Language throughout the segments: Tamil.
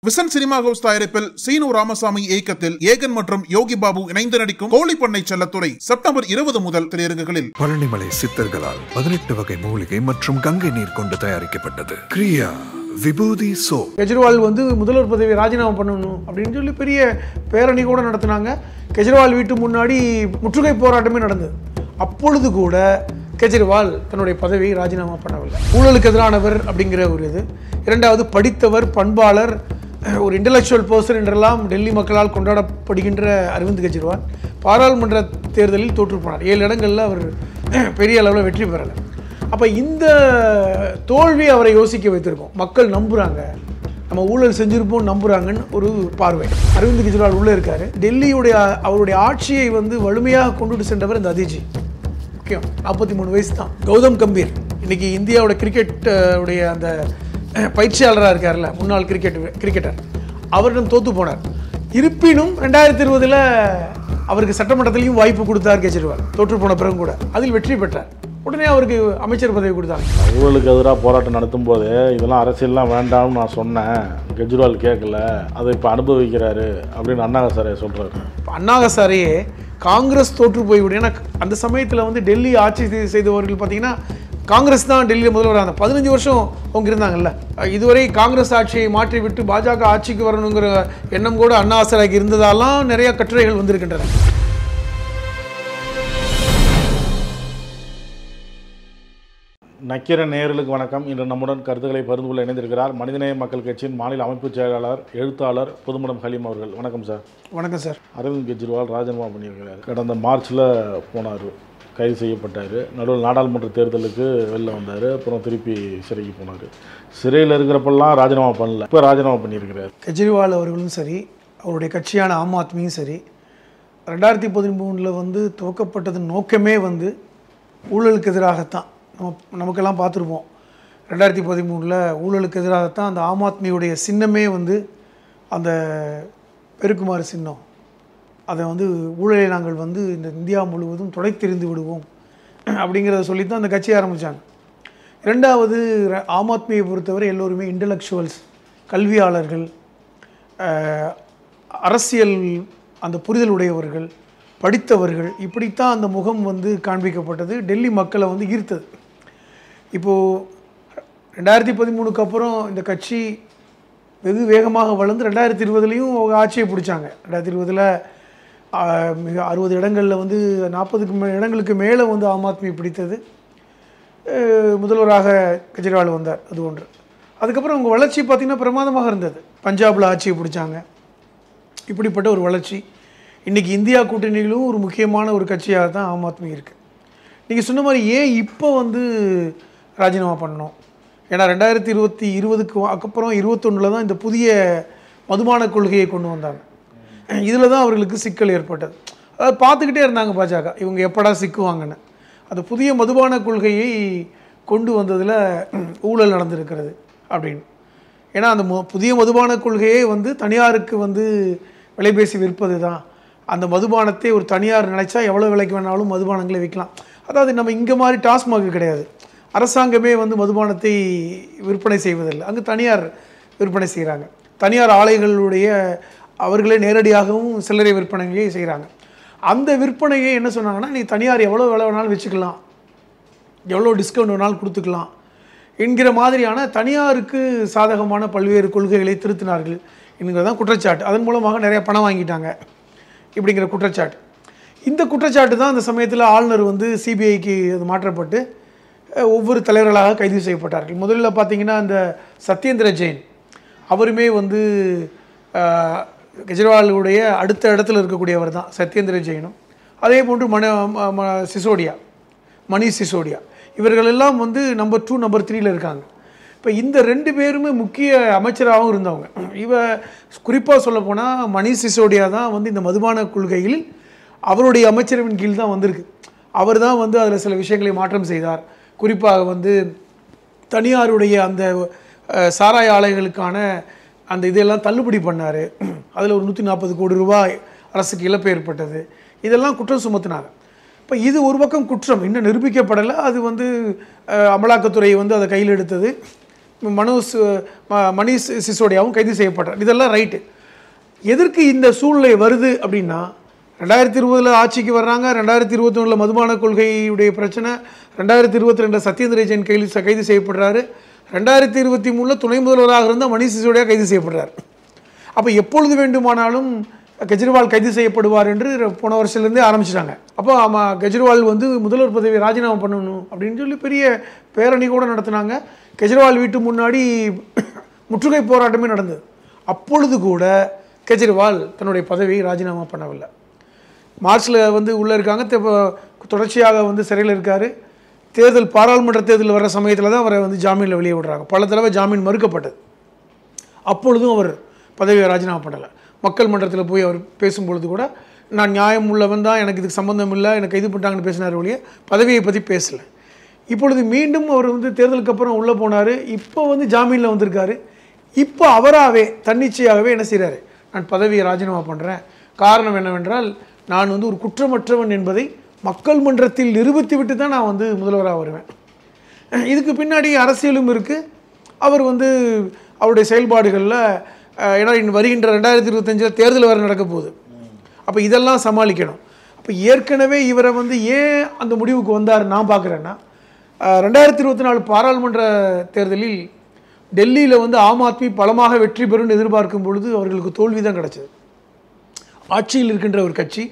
விசன் சினிமா ஹவுஸ் தயாரிப்பில் சீனு ராமசாமி இயக்கத்தில் ஏகன் மற்றும் யோகி பாபு இணைந்து நடிக்கும் கோழிப்பண்ணை செல்லத்துறை செப்டம்பர் 20 முதல் திரையரங்குகளில். பழனிமலை சித்தர்களால் 18 வகை மூலிகை மற்றும் கங்கை நீர் கொண்டு தயாரிக்கப்பட்டது கிரியா விபூதி சோப். கெஜ்ரிவால் முதல்வர் பதவி ராஜினாமா பண்ணணும் அப்படின்னு சொல்லி பெரிய பேரணி கூட நடத்தினாங்க. கெஜ்ரிவால் வீட்டு முன்னாடி முற்றுகை போராட்டமே நடந்தது. அப்பொழுது கூட கெஜ்ரிவால் தன்னுடைய பதவியை ராஜினாமா பண்ணவில்லை. ஊழலுக்கு எதிரானவர் அப்படிங்கிற ஒரு இது. இரண்டாவது, படித்தவர், பண்பாளர், ஒரு இன்டலெக்சுவல் பர்சன் என்றெல்லாம் டெல்லி மக்களால் கொண்டாடப்படுகின்ற அரவிந்த் கெஜ்ரிவால் பாராளுமன்ற தேர்தலில் தோற்று போனார். 7 இடங்களில் அவர் பெரிய அளவில் வெற்றி பெறலை. அப்போ இந்த தோல்வி அவரை யோசிக்க வைத்திருக்கோம். மக்கள் நம்புகிறாங்க, நம்ம ஊழல் செஞ்சுருப்போம் நம்புகிறாங்கன்னு ஒரு பார்வை. அரவிந்த் கெஜ்ரிவால் உள்ளே இருக்கார். டெல்லியுடைய அவருடைய ஆட்சியை வலிமையாக கொண்டுட்டு சென்றவர் இந்த அதிஜி. முக்கியம், 43 வயசு தான். கௌதம் கம்பீர் இன்னைக்கு இந்தியாவோட கிரிக்கெட் உடைய அந்த பயிற்சியாளராக இருக்கார்ல, முன்னாள் கிரிக்கெட்டர், அவரிடம் தோற்று போனார். இருப்பினும் 2020 அவருக்கு சட்டமன்றத்திலையும் வாய்ப்பு கொடுத்தார் கெஜ்ரிவால், தோற்று போன பிறகு கூட அதில் வெற்றி பெற்றார். உடனே அவருக்கு அமைச்சர் பதவி கொடுத்தாங்க. ஊழலுக்கு எதிராக போராட்டம் நடத்தும் போது இதெல்லாம் அரசியல்லாம் வேண்டாம்னு நான் சொன்னேன், கெஜ்ரிவால் கேட்கல, அதை இப்போ அனுபவிக்கிறாரு அப்படின்னு அண்ணாஹசாரே சொல்கிறாரு. அண்ணாஹசாரையே காங்கிரஸ் தோற்று போய்விடும். ஏன்னா அந்த சமயத்தில் டெல்லி ஆட்சி செய்தவர்கள் பார்த்தீங்கன்னா காங்கிரஸ் தான் டெல்லியில் முதல்வராக 15 வருஷம் அவங்க இருந்தாங்கல்ல. இதுவரை காங்கிரஸ் ஆட்சியை மாற்றி விட்டு பாஜக ஆட்சிக்கு வரணுங்கிற எண்ணம் கூட அண்ணாஹசாரேக்கு இருந்ததாலாம் நிறைய கட்டுரைகள் வந்திருக்கின்றன. நக்கீரன் நேயர்களுக்கு வணக்கம். இன்று நம்முடன் கருத்துக்களை பகிர்ந்து கொள்ள இணைந்திருக்கிறார் மனிதநேய மக்கள் கட்சியின் மாநில அமைப்பு செயலாளர், எழுத்தாளர் புதுமடம் ஹலீம் அவர்கள். வணக்கம் சார். வணக்கம் சார். அரவிந்த் கெஜ்ரிவால் ராஜினாமா பண்ணியிருக்கிறார். கடந்த மார்ச்சில் போனார், கைது செய்யப்பட்டார். நடுவில் நாடாளுமன்ற தேர்தலுக்கு வெளில வந்தார், அப்புறம் திருப்பி சிறைக்கு போனார். சிறையில் இருக்கிறப்பெல்லாம் ராஜினாமா பண்ணல, இப்போ ராஜினாமா பண்ணியிருக்கிறார். கெஜ்ரிவால் அவர்களும் சரி, அவருடைய கட்சியான ஆம் ஆத்மியும் சரி, 2013 துவக்கப்பட்டது நோக்கமே ஊழலுக்கு எதிராகத்தான். நமக்கெல்லாம் பார்த்துருப்போம். 2013 ஊழலுக்கு எதிராகத்தான் அந்த ஆம் ஆத்மியுடைய சின்னமே அந்த பெருக்குமாறு சின்னம். அதை ஊழலை நாங்கள் இந்த இந்தியா முழுவதும் துடைத்தெறிந்து விடுவோம் அப்படிங்கிறத சொல்லித்தான் அந்த கட்சியை ஆரம்பித்தாங்க. இரண்டாவது, ஆம் ஆத்மியை பொறுத்தவரை எல்லோருமே இன்டலெக்சுவல்ஸ், கல்வியாளர்கள், அரசியல் அந்த புரிதல் உடையவர்கள், படித்தவர்கள், இப்படித்தான் அந்த முகம் காண்பிக்கப்பட்டது. டெல்லி மக்களை ஈர்த்தது. இப்போது 2013க்கு அப்புறம் இந்த கட்சி வெகு வேகமாக வளர்ந்து 2020 அவங்க ஆட்சியை பிடிச்சாங்க. 2020 மிக 60 இடங்களில் 40 இடங்களுக்கு மேலே ஆம் ஆத்மி பிடித்தது. முதல்வராக கெஜ்ரிவால் வந்தார். அது ஒன்று. அதுக்கப்புறம் அவங்க வளர்ச்சி பார்த்திங்கன்னா பிரமாதமாக இருந்தது. பஞ்சாபில் ஆட்சியை பிடிச்சாங்க. இப்படிப்பட்ட ஒரு வளர்ச்சி இன்றைக்கி இந்தியா கூட்டணியிலும் ஒரு முக்கியமான ஒரு கட்சியாக தான் ஆம் ஆத்மி இருக்குது. நீங்கள் சொன்ன மாதிரி ஏன் இப்போ ராஜினாமா பண்ணணும்? ஏன்னா 2020க்கு அப்புறம் 2021 தான் இந்த புதிய மதுபான கொள்கையை கொண்டு வந்தாங்க. இதில் தான் அவர்களுக்கு சிக்கல் ஏற்பட்டது. அதாவது பார்த்துக்கிட்டே இருந்தாங்க பாஜக, இவங்க எப்படா சிக்குவாங்கன்னு. அந்த புதிய மதுபான கொள்கையை கொண்டு வந்ததில் ஊழல் நடந்திருக்கிறது அப்படின்னு. ஏன்னா அந்த புதிய மதுபான கொள்கையே தனியாருக்கு விலைபேசி விற்பது தான். அந்த மதுபானத்தை ஒரு தனியார் நினைச்சா எவ்வளோ விலைக்கு வேணாலும் மதுபானங்களை விற்கலாம். அதாவது நம்ம இங்கே மாதிரி டாஸ்மாக் கிடையாது. அரசாங்கமே மதுபானத்தை விற்பனை செய்வதில்லை, அங்கே தனியார் விற்பனை செய்கிறாங்க. தனியார் ஆலைகளுடைய அவர்களே நேரடியாகவும் சில்லறை விற்பனையை செய்கிறாங்க. அந்த விற்பனையை என்ன சொன்னாங்கன்னா, நீ தனியார் எவ்வளோ விலை வேணாலும் வச்சுக்கலாம், எவ்வளோ டிஸ்கவுண்ட் வேணாலும் கொடுத்துக்கலாம் என்கிற மாதிரியான தனியாருக்கு சாதகமான பல்வேறு கொள்கைகளை திருத்தினார்கள் என்கிறதான் குற்றச்சாட்டு. அதன் மூலமாக நிறைய பணம் வாங்கிட்டாங்க இப்படிங்கிற குற்றச்சாட்டு. இந்த குற்றச்சாட்டு தான் அந்த சமயத்தில் ஆளுநர் சிபிஐக்கு அது மாற்றப்பட்டு ஒவ்வொரு தலைவர்களாக கைது செய்யப்பட்டார்கள். முதல்ல பார்த்திங்கன்னா அந்த சத்யேந்திர ஜெயின் அவருமே கெஜ்ரிவாலுடைய அடுத்த இடத்துல இருக்கக்கூடியவர் தான் சத்யேந்திர ஜெயினும். அதே போன்று மணீஷ் சிசோடியா இவர்கள் எல்லாம் நம்பர் 2 நம்பர் 3 இருக்காங்க. இப்போ இந்த 2 பேருமே முக்கிய அமைச்சராகவும் இருந்தவங்க. குறிப்பாக சொல்லப்போனால் மணீஷ் சிசோடியா தான் இந்த மதுபான கொள்கையில் அவருடைய அமைச்சரவின் கீழ் தான் வந்திருக்கு. அவர் தான் அதில் சில விஷயங்களை மாற்றம் செய்தார். குறிப்பாக தனியாருடைய அந்த சாராய ஆலைகளுக்கான அந்த இதெல்லாம் தள்ளுபடி பண்ணார். அதில் ஒரு 140 கோடி ரூபாய் அரசுக்கு இழப்பு ஏற்பட்டது. இதெல்லாம் குற்றம் சுமத்தினாங்க. இப்போ இது ஒரு பக்கம் குற்றம் இன்னும் நிரூபிக்கப்படலை. அது அமலாக்கத்துறை அதை கையில் எடுத்தது. மணீஷ் சிசோடியாவும் கைது செய்யப்பட்டார். இதெல்லாம் ரைட்டு. எதற்கு இந்த சூழ்நிலை வருது அப்படின்னா, 2020 ஆட்சிக்கு வர்றாங்க, 2021 மதுபான கொள்கையுடைய பிரச்சனை, 2022 சத்யேந்திர ஜெயின் கைது செய்யப்படுறாரு, 2023 துணை முதல்வராக இருந்தால் மணீஷ் சிசோடியா கைது செய்யப்படுறார். அப்போ எப்பொழுது வேண்டுமானாலும் கெஜ்ரிவால் கைது செய்யப்படுவார் என்று போன வருஷத்துலேருந்தே ஆரம்பிச்சிட்டாங்க. அப்போ கெஜ்ரிவால் வந்து முதல்வர் பதவியை ராஜினாமா பண்ணணும் அப்படின்னு சொல்லி பெரிய பேரணி கூட நடத்தினாங்க. கெஜ்ரிவால் வீட்டு முன்னாடி முற்றுகை போராட்டமே நடந்தது. அப்பொழுது கூட கெஜ்ரிவால் தன்னுடைய பதவியை ராஜினாமா பண்ணவில்லை. மார்ச்சில் வந்து உள்ளே இருக்காங்க, தொடர்ச்சியாக வந்து சிறையில் இருக்கார். பாராளுமன்ற தேர்தல் வர சமயத்தில் தான் அவரை வந்து ஜாமீனில் வெளியே விடுறாங்க. பல தடவை ஜாமீன் மறுக்கப்பட்டது. அப்பொழுதும் அவர் பதவியை ராஜினாமா பண்ணலை. மக்கள் மன்றத்தில் போய் அவர் பேசும்பொழுது கூட நான் நியாயம் உள்ளவன் தான், எனக்கு இதுக்கு சம்மந்தம் இல்லை, எனக்கு கைது பண்ணிட்டாங்கன்னு பேசினார் ஒழிய பதவியை பற்றி பேசலை. இப்பொழுது மீண்டும் அவர் வந்து தேர்தலுக்கு அப்புறம் உள்ளே போனார். இப்போ வந்து ஜாமீனில் வந்திருக்காரு. இப்போ அவராகவே தன்னிச்சையாகவே என்ன செய்கிறாரு, நான் பதவியை ராஜினாமா பண்ணுறேன். காரணம் என்னவென்றால், நான் வந்து ஒரு குற்றமற்றவன் என்பதை மக்கள் மன்றத்தில் நிரூபித்து விட்டு தான் நான் வந்து முதல்வராக வருவேன். இதுக்கு பின்னாடி அரசியலும் இருக்குது. அவர் வந்து அவருடைய செயல்பாடுகளில், ஏன்னா வருகின்ற 2025 தேர்தல் வேறு நடக்க போகுது. அப்போ இதெல்லாம் சமாளிக்கணும். அப்போ ஏற்கனவே இவரை வந்து ஏன் அந்த முடிவுக்கு வந்தார் நான் பார்க்குறேன்னா, 2024 பாராளுமன்ற தேர்தலில் டெல்லியில் வந்து ஆம் ஆத்மி பலமாக வெற்றி பெறும் எதிர்பார்க்கும் பொழுது அவர்களுக்கு தோல்வி தான் கிடச்சிது. ஆட்சியில் இருக்கின்ற ஒரு கட்சி,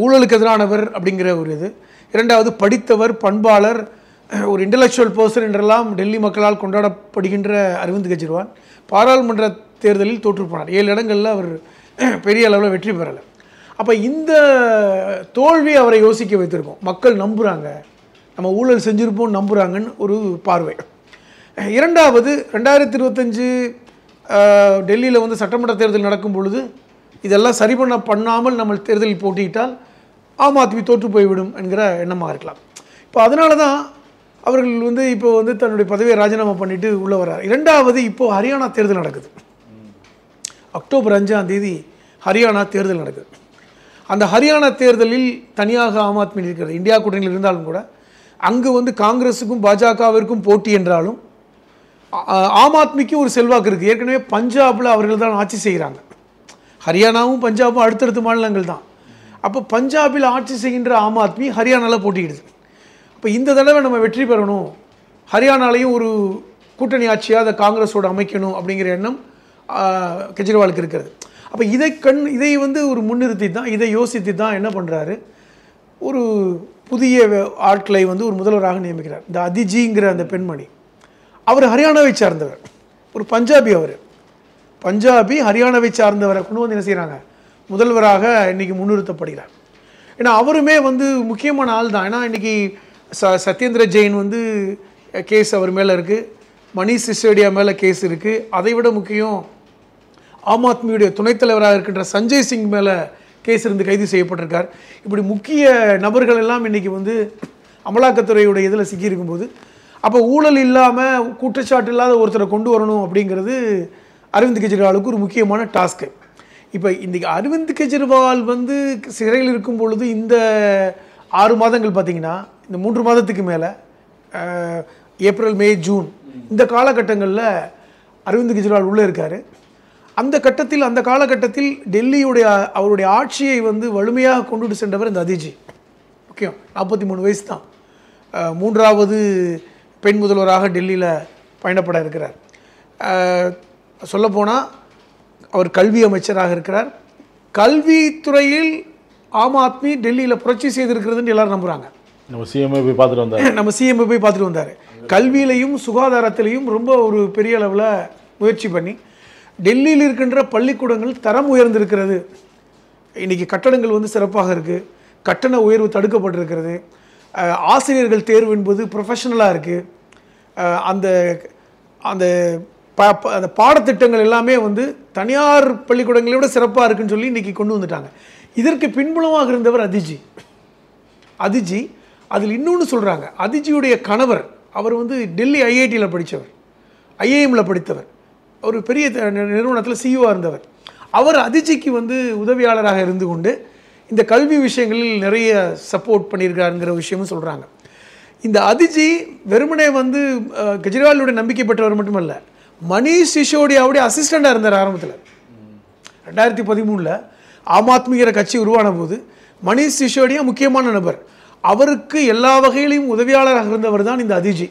ஊழலுக்கு எதிரானவர் அப்படிங்கிற ஒரு இது. இரண்டாவது, படித்தவர், பண்பாளர், ஒரு இன்டலெக்சுவல் பர்சன் என்றெல்லாம் டெல்லி மக்களால் கொண்டாடப்படுகின்ற அரவிந்த் கெஜ்ரிவால் பாராளுமன்ற தேர்தலில் தோற்று போனார். 7 இடங்களில் அவர் பெரிய அளவில் வெற்றி பெறலை. அப்போ இந்த தோல்வி அவரை யோசிக்க வைத்திருக்கோம். மக்கள் நம்புகிறாங்க, நம்ம ஊழல் செஞ்சுருப்போம் நம்புகிறாங்கன்னு ஒரு பார்வை. இரண்டாவது, 2025 டெல்லியில் வந்து சட்டமன்ற தேர்தல் நடக்கும் பொழுது இதெல்லாம் சரி பண்ணாமல் நம்ம தேர்தலில் போட்டியிட்டால் ஆம் ஆத்மி தோற்று போய்விடும் என்கிற எண்ணமாக இருக்கலாம். இப்போ அதனால தான் அவர்கள் வந்து இப்போ வந்து தன்னுடைய பதவியை ராஜினாமா பண்ணிட்டு உள்ளே வர்றார். இரண்டாவது, இப்போது ஹரியானா தேர்தல் நடக்குது. அக்டோபர் 5 ஹரியானா தேர்தல் நடக்குது. அந்த ஹரியானா தேர்தலில் தனியாக ஆம் ஆத்மி இருக்கிறது. இந்தியா கூட்டணியில் இருந்தாலும் கூட அங்கு வந்து காங்கிரஸுக்கும் பாஜகவிற்கும் போட்டி என்றாலும் ஆம் ஆத்மிக்கு ஒரு செல்வாக்கு இருக்குது. ஏற்கனவே பஞ்சாபில் அவர்கள் தான் ஆட்சி செய்கிறாங்க. ஹரியானாவும் பஞ்சாபும் அடுத்தடுத்த மாநிலங்கள் தான். அப்போ பஞ்சாபில் ஆட்சி செய்கின்ற ஆம் ஆத்மி ஹரியானாவில் போட்டியிடுது. இப்போ இந்த தடவை நம்ம வெற்றி பெறணும், ஹரியானாலையும் ஒரு கூட்டணி ஆட்சியாக அதை காங்கிரஸோடு அமைக்கணும் அப்படிங்கிற எண்ணம் கெஜ்ரிவாலுக்கு இருக்கிறது. அப்போ இதை வந்து ஒரு முன்னிறுத்தி தான், இதை யோசித்து தான் என்ன பண்ணுறாரு, ஒரு புதிய ஆட்களை வந்து ஒரு முதல்வராக நியமிக்கிறார். இந்த அதிஜிங்கிற அந்த பெண்மணி, அவர் ஹரியானாவை சார்ந்தவர், ஒரு பஞ்சாபி. அவர் பஞ்சாபி ஹரியானாவை சார்ந்தவரை கொண்டு வந்து என்ன செய்கிறாங்க, முதல்வராக இன்றைக்கி முன்னிறுத்தப்படுகிறார். ஏன்னா அவருமே வந்து முக்கியமான ஆள் தான். ஏன்னா இன்றைக்கி சத்யேந்திர ஜெயின் வந்து கேஸ் அவர் மேலே இருக்குது, மணீஷ் சிசோடியா மேலே கேஸ் இருக்குது. அதை விட முக்கியம், ஆம் ஆத்மியுடைய துணைத் தலைவராக இருக்கின்ற சஞ்சய் சிங் மேலே கேஸ் இருந்து கைது செய்யப்பட்டிருக்கார். இப்படி முக்கிய நபர்கள் எல்லாம் இன்றைக்கி வந்து அமலாக்கத்துறையுடைய இதில் சிக்கியிருக்கும்போது, அப்போ ஊழல் இல்லாமல் குற்றச்சாட்டு இல்லாத ஒருத்தரை கொண்டு வரணும் அப்படிங்கிறது அரவிந்த் கெஜ்ரிவாலுக்கு ஒரு முக்கியமான டாஸ்க்கு. இப்போ இன்றைக்கி அரவிந்த் கெஜ்ரிவால் வந்து சிறையில் இருக்கும் பொழுது இந்த 6 மாதங்கள் பார்த்திங்கன்னா, இந்த 3 மாதத்துக்கு மேலே ஏப்ரல், மே, ஜூன் இந்த காலகட்டங்களில் அரவிந்த் கெஜ்ரிவால் உள்ளே இருக்கார். அந்த காலகட்டத்தில் டெல்லியுடைய அவருடைய ஆட்சியை வந்து வலிமையாக கொண்டுட்டு சென்றவர் இந்த அதிஜி. முக்கியம், 43 வயசு தான். 3வது பெண் முதல்வராக டெல்லியில் பயணப்பட இருக்கிறார். சொல்லப்போனால் அவர் கல்வி அமைச்சராக இருக்கிறார். கல்வித்துறையில் ஆம் ஆத்மி டெல்லியில் புரட்சி செய்திருக்கிறதுன்னு எல்லாரும் நம்புகிறாங்க. நம்ம சிஎம்ஐ போய் பார்த்துட்டு வந்தார். கல்வியிலையும் சுகாதாரத்திலையும் ரொம்ப ஒரு பெரிய அளவில் முயற்சி பண்ணி டெல்லியில் இருக்கின்ற பள்ளிக்கூடங்கள் தரம் உயர்ந்திருக்கிறது. இன்றைக்கி கட்டடங்கள் வந்து சிறப்பாக இருக்குது, கட்டண உயர்வு தடுக்கப்பட்டிருக்கிறது, ஆசிரியர்கள் தேர்வு என்பது ப்ரொஃபஷனலாக இருக்குது, அந்த அந்த அந்த பாடத்திட்டங்கள் எல்லாமே வந்து தனியார் பள்ளிக்கூடங்களை விட சிறப்பாக இருக்குன்னு சொல்லி இன்றைக்கி கொண்டு வந்துட்டாங்க. இதற்கு பின்புலமாக இருந்தவர் அதிஜி. அதில் இன்னொன்று சொல்கிறாங்க, அதிஜியுடைய கணவர் அவர் வந்து டெல்லி ஐஐடியில் படித்தவர், ஐஏஎம்மில் படித்தவர், ஒரு பெரிய நிறுவனத்தில் சிஇஓவாக இருந்தவர். அவர் அதிஜிக்கு வந்து உதவியாளராக இருந்து கொண்டு இந்த கல்வி விஷயங்களில் நிறைய சப்போர்ட் பண்ணியிருக்காருங்கிற விஷயமும் சொல்கிறாங்க. இந்த அதிஜி வெறுமனே வந்து கெஜ்ரிவாலுடைய நம்பிக்கை பெற்றவர் மட்டுமல்ல, மணீஷ் சிசோடியாவுடைய அசிஸ்டண்டாக இருந்தார் ஆரம்பத்தில். 2013 ஆம் ஆத்மிங்கிற கட்சி உருவான போது மணீஷ் சிசோடியா முக்கியமான நபர். அவருக்கு எல்லா வகையிலையும் உதவியாளராக இருந்தவர் தான் இந்த அதிஜி.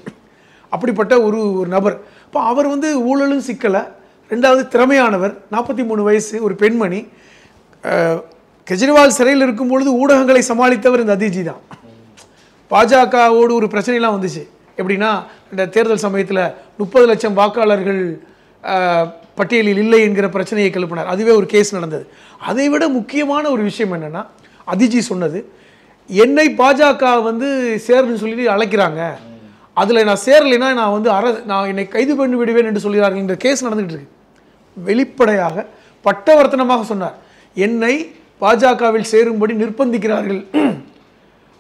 அப்படிப்பட்ட ஒரு நபர். இப்போ அவர் வந்து ஊழலும் சிக்கலை, ரெண்டாவது திறமையானவர், 43 வயசு, ஒரு பெண்மணி. கெஜ்ரிவால் சிறையில் இருக்கும் பொழுது ஊடகங்களை சமாளித்தவர் இந்த அதிஜி தான். பாஜகவோடு ஒரு பிரச்சனைலாம் வந்துச்சு. எப்படின்னா, இந்த தேர்தல் சமயத்தில் 30 லட்சம் வாக்காளர்கள் பட்டியலில் இல்லை என்கிற பிரச்சனையை கிளப்பினார். அதுவே ஒரு கேஸ் நடந்தது. அதை விட முக்கியமான ஒரு விஷயம் என்னென்னா, அதிஜி சொன்னது, என்னை பாஜக வந்து சேரணும்னு சொல்லி அழைக்கிறாங்க, அதில் நான் சேரலைன்னா நான் வந்து நான் என்னை கைது பண்ணி விடுவேன் என்று சொல்கிறார்கள். இந்த கேஸ் நடந்துகிட்டு இருக்கு. வெளிப்படையாக பட்டவர்த்தனமாக சொன்னார், என்னை பாஜகவில் சேரும்படி நிர்பந்திக்கிறார்கள்.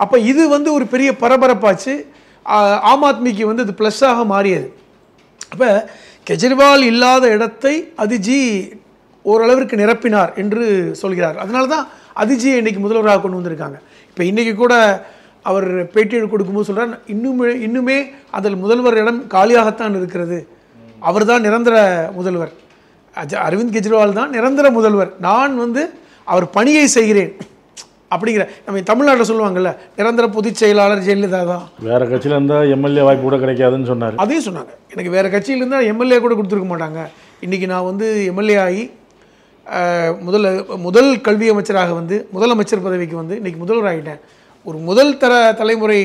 அப்போ இது வந்து ஒரு பெரிய பரபரப்பாச்சு. ஆம் ஆத்மிக்கு வந்து இது ப்ளஸ்ஸாக மாறியது. அப்போ கெஜ்ரிவால் இல்லாத இடத்தை அதிஜி ஓரளவிற்கு நிரப்பினார் என்று சொல்கிறார். அதனால தான் அதிஜியை இன்றைக்கி முதல்வராக கொண்டு வந்திருக்காங்க. இப்போ இன்றைக்கி கூட அவர் பேட்டி கொடுக்கும்போது சொல்கிறார், இன்னுமே அதில் முதல்வர் இடம் காலியாகத்தான் இருக்கிறது, அவர் தான் நிரந்தர முதல்வர், அரவிந்த் கெஜ்ரிவால் தான் நிரந்தர முதல்வர், நான் வந்து அவர் பணியை செய்கிறேன் அப்படிங்கிற. நம்ம தமிழ்நாட்டில் சொல்லுவாங்கல்ல, நிரந்தர பொதுச் செயலாளர் ஜெயலலிதா தான். வேறு கட்சியில் இருந்தால் எம்எல்ஏ வாய்ப்பு கூட கிடைக்காதுன்னு சொன்னார். அதையும் சொன்னாங்க, எனக்கு வேறு கட்சியில் இருந்தால் எம்எல்ஏ கூட கொடுத்துருக்க மாட்டாங்க. இன்றைக்கி நான் வந்து எம்எல்ஏ ஆகி முதல் கல்வி அமைச்சராக வந்து முதலமைச்சர் பதவிக்கு வந்து இன்றைக்கி முதல்வர் ஆகிட்டேன். ஒரு முதல் தலைமுறை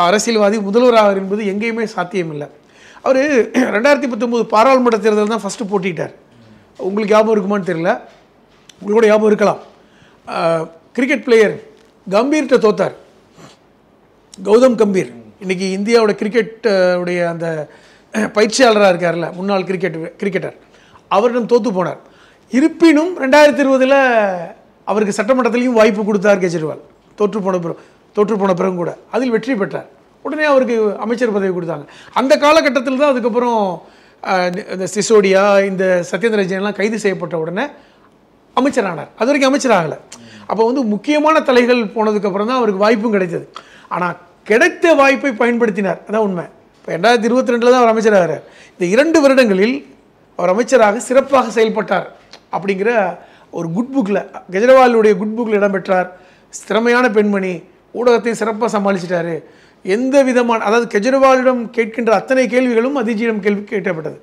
அரசியல்வாதி முதல்வராக என்பது எங்கேயுமே சாத்தியமில்லை. அவர் 2019 பாராளுமன்ற தேர்தல் தான் ஃபஸ்ட்டு போட்டிட்டார். உங்களுக்கு ஞாபகம் இருக்குமான்னு தெரியல, உங்களுக்கு கூட ஞாபகம் இருக்கலாம். கிரிக்கெட் பிளேயர் கம்பீர்கிட்ட தோத்தார். கௌதம் கம்பீர் இன்றைக்கி இந்தியாவோட கிரிக்கெட் உடைய அந்த பயிற்சியாளராக இருக்கார்ல, முன்னாள் கிரிக்கெட்டர், அவரிடம் தோற்று போனார். இருப்பினும் 2020 அவருக்கு சட்டமன்றத்திலையும் வாய்ப்பு கொடுத்தார் கெஜ்ரிவால். தோற்று போன பிறகு கூட அதில் வெற்றி பெற்றார். உடனே அவருக்கு அமைச்சர் பதவி கொடுத்தாங்க. அந்த காலகட்டத்தில் தான் அதுக்கப்புறம் இந்த சிசோடியா, இந்த சத்யேந்திர ஜெயின்லாம் கைது செய்யப்பட்ட உடனே அமைச்சரானார். அது வரைக்கும் அமைச்சர் ஆகலை. அப்போ வந்து முக்கியமான தலைகள் போனதுக்கப்புறம் தான் அவருக்கு வாய்ப்பும் கிடைத்தது. ஆனால் கிடைத்த வாய்ப்பை பயன்படுத்தினார், அதான் உண்மை. இப்போ 2022 தான் அவர் அமைச்சராகிறார். இந்த 2 வருடங்களில் அவர் அமைச்சராக சிறப்பாக செயல்பட்டார் அப்படிங்கிற ஒரு குட் புக்கில், கெஜ்ரிவாலுடைய குட் புக்கில் இடம்பெற்றார். திறமையான பெண்மணி, ஊடகத்தையும் சிறப்பாக சமாளிச்சிட்டாரு. எந்த விதமான, அதாவது கெஜ்ரிவாலிடம் கேட்கின்ற அத்தனை கேள்விகளும் அதிஜியிடம் கேள்வி கேட்கப்பட்டது.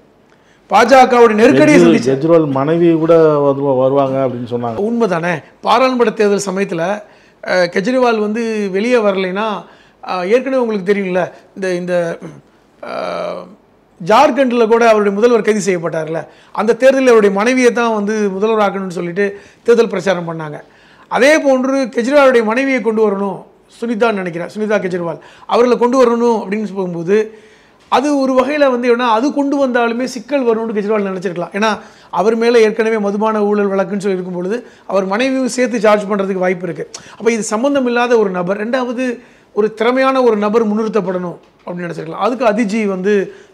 பாஜகவுடைய நெருக்கடியை சந்திச்சு கெஜ்ரிவால் மனைவி கூட வருவாங்க அப்படின்னு சொன்னாங்க. உண்மைதானே? பாராளுமன்ற தேர்தல் சமயத்தில் கெஜ்ரிவால் வந்து வெளியே வரலைன்னா, ஏற்கனவே உங்களுக்கு தெரியும்ல, இந்த ஜார்க்கண்டில் கூட அவருடைய முதல்வர் கைது செய்யப்பட்டார்ல, அந்த தேர்தலில் அவருடைய மனைவியை தான் வந்து முதல்வர் ஆக்கணும்னு சொல்லிட்டு தேர்தல் பிரச்சாரம் பண்ணாங்க. அதே போன்று கெஜ்ரிவாலுடைய மனைவியை கொண்டு வரணும், சுனிதான்னு நினைக்கிறேன், சுனிதா கெஜ்ரிவால், அவர்களை கொண்டு வரணும் அப்படின்னு போகும்போது அது ஒரு வகையில் வந்து ஏன்னா அது கொண்டு வந்தாலுமே சிக்கல் வரணும்னு கெஜ்ரிவால் நினச்சிருக்கலாம். ஏன்னா அவர் மேலே ஏற்கனவே மதுபான ஊழல் வழக்குன்னு சொல்லி இருக்கும் பொழுது அவர் மனைவியும் சேர்த்து சார்ஜ் பண்ணுறதுக்கு வாய்ப்பு இருக்குது. அப்போ இது சம்மந்தம் இல்லாத ஒரு நபர், ரெண்டாவது ஒரு திறமையான ஒரு நபர் முன்னிறுத்தப்படணும் அப்படின்னு நினச்சிருக்கலாம். அதுக்கு அதிஜி வந்து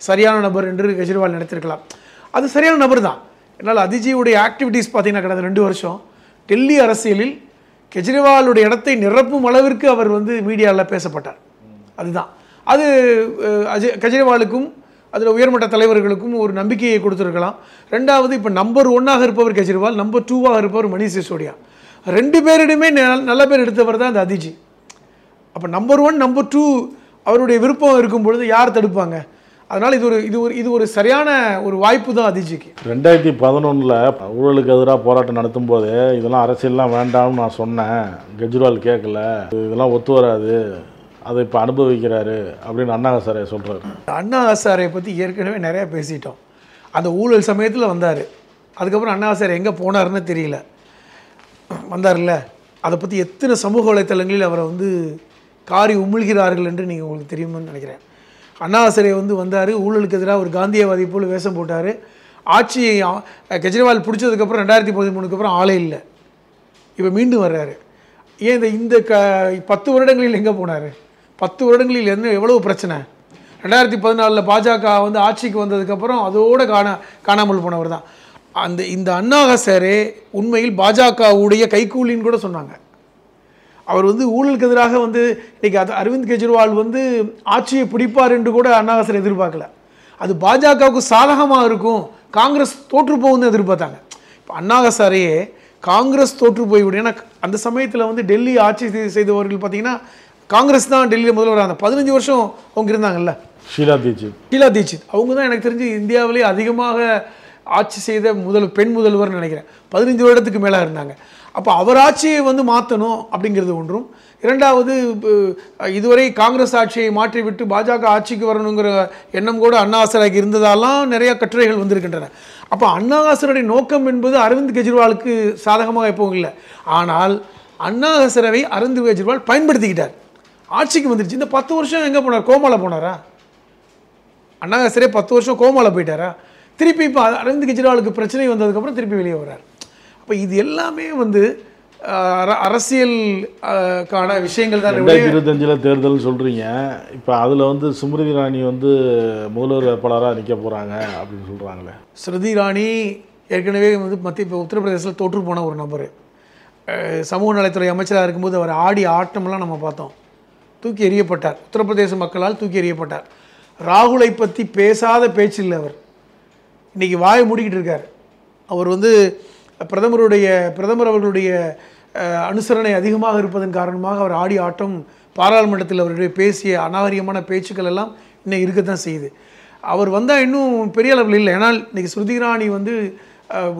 சரியான நபர் என்று கெஜ்ரிவால் நினைத்திருக்கலாம். அது சரியான நபர் தான். என்னால் அதிஜியுடைய ஆக்டிவிட்டீஸ் பார்த்தீங்கன்னா கடந்த 2 வருஷம் டெல்லி அரசியலில் கெஜ்ரிவாலுடைய இடத்தை நிரப்பும் அளவிற்கு அவர் வந்து மீடியாவில் பேசப்பட்டார். அதுதான் அது கெஜ்ரிவாலுக்கும் அதில் உயர்மட்ட தலைவர்களுக்கும் ஒரு நம்பிக்கையை கொடுத்துருக்கலாம். ரெண்டாவது, இப்போ நம்பர் 1ஆக இருப்பவர் கெஜ்ரிவால், நம்பர் 2ஆக இருப்பவர் மணீஷ் சிசோடியா, 2 பேரிடமே நல்ல பேர் எடுத்தவர் தான் இந்த அதிஜி. அப்போ நம்பர் 1 நம்பர் 2 அவருடைய விருப்பம் இருக்கும் பொழுது யார் தடுப்பாங்க? அதனால் இது ஒரு சரியான ஒரு வாய்ப்பு தான் அதிஜிக்கு. 2011 ஊழலுக்கு எதிராக போராட்டம் நடத்தும் போது இதெல்லாம் அரசியல்லாம் வேண்டாம்னு நான் சொன்னேன், கெஜ்ரிவால் கேட்கல, இதெல்லாம் ஒத்து வராது, அதை இப்போ அனுபவிக்கிறாரு அப்படின்னு அண்ணா ஹசாரே சொல்கிறாரு. அண்ணா ஹசாரே பற்றி ஏற்கனவே நிறையா பேசிட்டோம். அந்த ஊழல் சமயத்தில் வந்தார், அதுக்கப்புறம் அண்ணா ஹசாரே எங்கே போனார்னு தெரியல, வந்தார்ல, அதை பற்றி எத்தனை சமூக வலைத்தளங்களில் அவரை வந்து காரி உமிழ்கிறார்கள் என்று நீங்கள் உங்களுக்கு தெரியுமான்னு நினைக்கிறேன். அண்ணா ஹசாரே வந்தார், ஊழலுக்கு எதிராக ஒரு காந்தியவாதி போல் வேஷம் போட்டார். ஆட்சியை கெஜ்ரிவால் பிடிச்சதுக்கப்புறம் 2013 அப்புறம் ஆளே இல்லை. இப்போ மீண்டும் வர்றாரு. ஏன் இந்த 10 வருடங்களில் எங்கே போனார்? 10 வருடங்களில் எவ்வளவு பிரச்சனை. 2014 பாஜக ஆட்சிக்கு வந்ததுக்கப்புறம் அதோடு காணாமல் போனவர் தான். இந்த அண்ணா ஹசாரே உண்மையில் பாஜகவுடைய கைக்கூலின்னு கூட சொன்னாங்க. அவர் வந்து ஊழலுக்கு எதிராக வந்து இன்னைக்கு அரவிந்த் கெஜ்ரிவால் வந்து ஆட்சியை பிடிப்பார் என்று கூட அண்ணாவாசர் எதிர்பார்க்கல. அது பாஜகவுக்கு சாதகமாக இருக்கும், காங்கிரஸ் தோற்று போகும்னு எதிர்பார்த்தாங்க. இப்போ அண்ணாவாசரையே காங்கிரஸ் தோற்று போய்விடும். ஏன்னா அந்த சமயத்தில் வந்து டெல்லி ஆட்சி செய்தவர்கள் பார்த்தீங்கன்னா காங்கிரஸ் தான் டெல்லியில் முதல்வராக 15 வருஷம் அவங்க இருந்தாங்கல்ல. ஷீலா தீட்சித் அவங்க தான் எனக்கு தெரிஞ்சு இந்தியாவிலே அதிகமாக ஆட்சி செய்த பெண் முதல்வர்னு நினைக்கிறேன். 15 வருடத்துக்கு மேலே இருந்தாங்க. அப்போ அவர் ஆட்சியை வந்து மாற்றணும் அப்படிங்கிறது ஒன்றும். இரண்டாவது, இதுவரை காங்கிரஸ் ஆட்சியை மாற்றிவிட்டு பாஜக ஆட்சிக்கு வரணுங்கிற எண்ணம் கூட அண்ணாவாசருக்கு இருந்ததாலாம் நிறைய கட்டுரைகள் வந்திருக்கின்றன. அப்போ அண்ணாவாசருடைய நோக்கம் என்பது அரவிந்த் கெஜ்ரிவாலுக்கு சாதகமாக எப்பவும் இல்லை. ஆனால் அண்ணாவாசரை அரவிந்த் கெஜ்ரிவால் பயன்படுத்திக்கிட்டார். ஆட்சிக்கு வந்துருச்சு. இந்த 10 வருஷம் எங்கே போனார்? கோமாவில் போனாரா? அண்ணாவாசரே 10 வருஷம் கோமாவில் போயிட்டாரா? திருப்பி இப்போ அரவிந்த் கெஜ்ரிவாலுக்கு பிரச்சனை வந்ததுக்கப்புறம் திருப்பி வெளியே வர்றார். அப்போ இது எல்லாமே வந்து அரசியலுக்கான விஷயங்கள் தான். 2025 தேர்தல் சொல்கிறீங்க. இப்போ அதில் வந்து ஸ்மிருதி இரானி வந்து முதல்வர் வேட்பாளராக நிற்க போகிறாங்க அப்படின்னு சொல்கிறாங்களே. ஸ்மிருதி இரானி ஏற்கனவே வந்து இப்போ உத்தரப்பிரதேசத்தில் தோற்று போன ஒரு நபர். சமூக நலத்துறை அமைச்சராக இருக்கும்போது அவர் ஆடி ஆட்டமெல்லாம் நம்ம பார்த்தோம். தூக்கி எறியப்பட்டார். உத்தரப்பிரதேச மக்களால் தூக்கி எறியப்பட்டார். ராகுலை பற்றி பேசாத பேச்சு இல்லை. அவர் இன்றைக்கி வாயை மூடிக்கிட்டு இருக்கார். அவர் வந்து பிரதமர் அவர்களுடைய அனுசரணை அதிகமாக இருப்பதன் காரணமாக அவர் ஆடி ஆட்டம், பாராளுமன்றத்தில் அவருடைய பேசிய அநாகரிகமான பேச்சுக்கள் எல்லாம் இன்னும் இருக்கத்தான் செய்யுது. அவர் வந்தால் இன்னும் பெரிய அளவில் இல்லை. ஏன்னால் இன்றைக்கி ஸ்மிருதி இரானி வந்து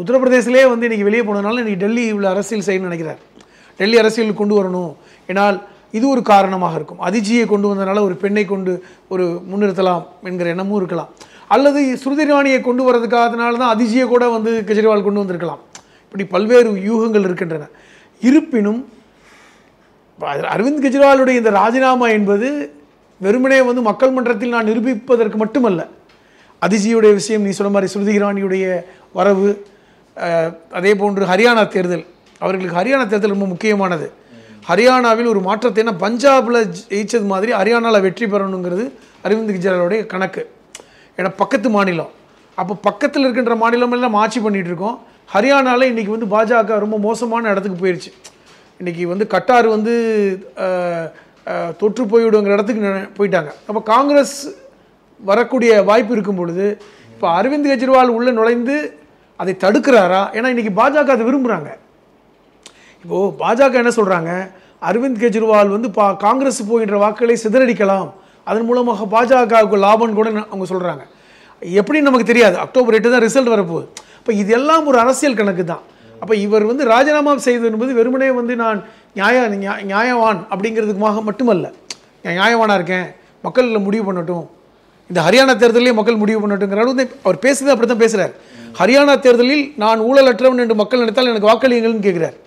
உத்தரப்பிரதேசிலே வந்து இன்றைக்கி வெளியே போனதுனால இன்றைக்கி டெல்லி உள்ள அரசியல் செய்யணும்னு நினைக்கிறார். டெல்லி அரசியல் கொண்டு வரணும். ஏன்னால் இது ஒரு காரணமாக இருக்கும். அதிஜியை கொண்டு வந்ததுனால ஒரு பெண்ணை கொண்டு ஒரு முன்னிறுத்தலாம் என்கிற எண்ணமும் இருக்கலாம். அல்லது ஸ்மிருதி இரானியை கொண்டு வரதுக்காகனால தான் அதிஜியை கூட வந்து கெஜ்ரிவால் கொண்டு வந்திருக்கலாம். இப்படி பல்வேறு யூகங்கள் இருக்கின்றன. இருப்பினும் அரவிந்த் கெஜ்ரிவாலுடைய இந்த ராஜினாமா என்பது வெறுமனே வந்து மக்கள் மன்றத்தில் நான் நிரூபிப்பதற்கு மட்டுமல்ல. அதிஜியுடைய விஷயம், நீ சொன்ன மாதிரி ஸ்மிருதி இரானியுடைய வரவு, அதே போன்று ஹரியானா தேர்தல். அவர்களுக்கு ஹரியானா தேர்தல் ரொம்ப முக்கியமானது. ஹரியானாவில் ஒரு மாற்றத்தை, ஏன்னா பஞ்சாபில் ஜெயிச்சது மாதிரி ஹரியானாவில் வெற்றி பெறணுங்கிறது அரவிந்த் கெஜ்ரிவாலுடைய கணக்கு. ஏன்னா பக்கத்து மாநிலம். அப்போ பக்கத்தில் இருக்கின்ற மாநிலம் எல்லாம் ஆட்சி பண்ணிகிட்டு இருக்கோம். ஹரியானாவில் இன்றைக்கி வந்து பாஜக ரொம்ப மோசமான இடத்துக்கு போயிடுச்சு. இன்றைக்கி வந்து கட்டார் வந்து தொற்று போய்விடுங்கிற இடத்துக்கு போயிட்டாங்க. அப்போ காங்கிரஸ் வரக்கூடிய வாய்ப்பு இருக்கும் பொழுது இப்போ அரவிந்த் கெஜ்ரிவால் உள்ளே நுழைந்து அதை தடுக்கிறாரா? ஏன்னா இன்றைக்கி பாஜக அதை விரும்புகிறாங்க. இப்போது பாஜக என்ன சொல்கிறாங்க, அரவிந்த் கெஜ்ரிவால் வந்து காங்கிரஸ் போகின்ற வாக்குகளை சிதறடிக்கலாம், அதன் மூலமாக பாஜகவுக்கு லாபம் கூட அவங்க சொல்கிறாங்க. எப்படின்னு நமக்கு தெரியாது. அக்டோபர் 8 தான் ரிசல்ட் வரப்போகுது. அப்போ இதெல்லாம் ஒரு அரசியல் கணக்கு தான். அப்போ இவர் வந்து ராஜினாமா செய்தது என்பது வெறுமனே வந்து நான் நியாயவான் அப்படிங்கிறதுக்காக மட்டுமல்ல. நியாயவானாக இருக்கேன், மக்கள் முடிவு பண்ணட்டும், இந்த ஹரியானா தேர்தலே மக்கள் முடிவு பண்ணட்டுங்கிற அளவு அவர் பேசுறது அப்படி தான் பேசுகிறார். ஹரியானா தேர்தலில் நான் ஊழலற்றவன் என்று மக்கள் நினைத்தால் எனக்கு வாக்களியுங்கள்னு கேட்குறார்.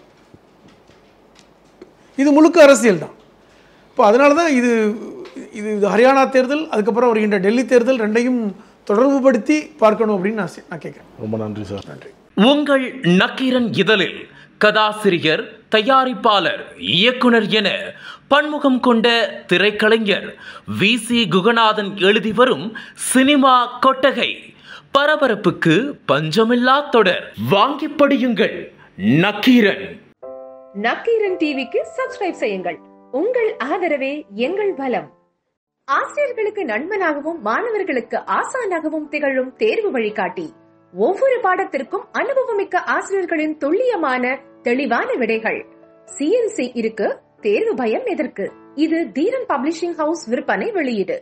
இது முழுக்க அரசியல் தான். இப்போ அதனால தான் இது ஹரியானா தேர்தல், அதுக்கப்புறம் வருகின்ற டெல்லி தேர்தல் ரெண்டையும் தொடர்புபடுத்தி பார்க்கணும் அப்படின்னு நான் கேட்குறேன். ரொம்ப நன்றி சார். நன்றி. உங்கள் நக்கீரன் இதழில் கதாசிரியர், தயாரிப்பாளர், இயக்குனர் என பன்முகம் கொண்ட திரைக்கலைஞர் VC குகநாதன் எழுதி வரும் சினிமா கொட்டகை பரபரப்புக்கு பஞ்சமில்லா தொடர். வாங்கி படியுங்கள். நக்கீரன். நக்கீரன் டிவிக்கு சப்ஸ்கிரைப் செய்யுங்கள். உங்கள் ஆதரவே எங்கள் பலம். ஆசிரியர்களுக்கு நண்பனாகவும் மாணவர்களுக்கு ஆசானாகவும் திகழும் தேர்வு வழிகாட்டி. ஒவ்வொரு பாடத்திற்கும் அனுபவமிக்க ஆசிரியர்களின் துல்லியமான தெளிவான விடைகள். CNC இருக்கு, தேர்வு பயம் எதற்கு? இது தீரன் பப்ளிஷிங் ஹவுஸ் விற்பனை வெளியீடு.